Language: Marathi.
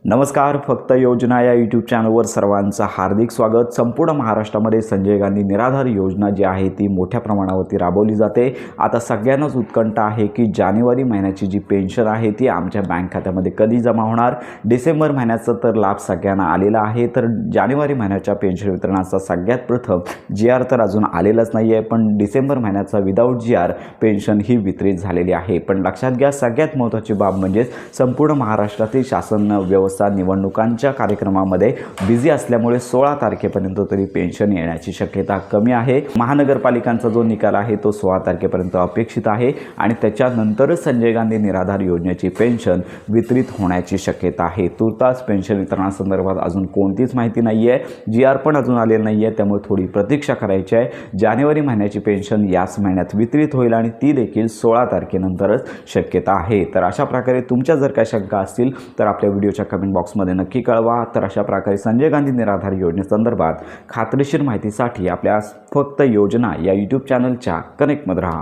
नमस्कार. फक्त योजना या यूट्यूब चॅनलवर सर्वांचं हार्दिक स्वागत. संपूर्ण महाराष्ट्रामध्ये संजय गांधी निराधार योजना जी आहे ती मोठ्या प्रमाणावरती राबवली जाते. आता सगळ्यांनाच उत्कंठा आहे की जानेवारी महिन्याची जी पेन्शन आहे ती आमच्या बँक खात्यामध्ये कधी जमा होणार. डिसेंबर महिन्याचा तर लाभ सगळ्यांना आलेला आहे, तर जानेवारी महिन्याच्या पेन्शन वितरणाचा सगळ्यात प्रथम GR तर अजून आलेलाच नाही आहे, पण डिसेंबर महिन्याचा विदाऊट GR पेन्शन ही वितरित झालेली आहे. पण लक्षात घ्या, सगळ्यात महत्त्वाची बाब म्हणजे संपूर्ण महाराष्ट्रातील शासन व्यवस्था निवडणुकांच्या कार्यक्रमामध्ये बिझी असल्यामुळे 16 तारखेपर्यंत तरी पेन्शन येण्याची शक्यता कमी आहे. महानगरपालिकांचा जो निकाल आहे तो 16 तारखेपर्यंत अपेक्षित आहे आणि त्याच्यानंतरच संजय गांधी निराधार योजनेची पेन्शन वितरित होण्याची शक्यता आहे. तुर्तास पेन्शन वितरणासंदर्भात अजून कोणतीच माहिती नाही आहे. GR पण अजून आलेलं नाही आहे, त्यामुळे थोडी प्रतीक्षा करायची आहे. जानेवारी महिन्याची पेन्शन याच महिन्यात वितरित होईल आणि ती देखील 16 तारखेनंतरच शक्यता आहे. तर अशा प्रकारे तुमच्या जर काही शंका असतील तर आपल्या व्हिडिओच्या कमेंट बॉक्समध्ये नक्की कळवा. तर अशा प्रकारे संजय गांधी निराधार योजनेसंदर्भात खात्रीशीर माहितीसाठी आपल्या फक्त योजना या यूट्यूब चॅनलच्या कनेक्टमध्ये राहा.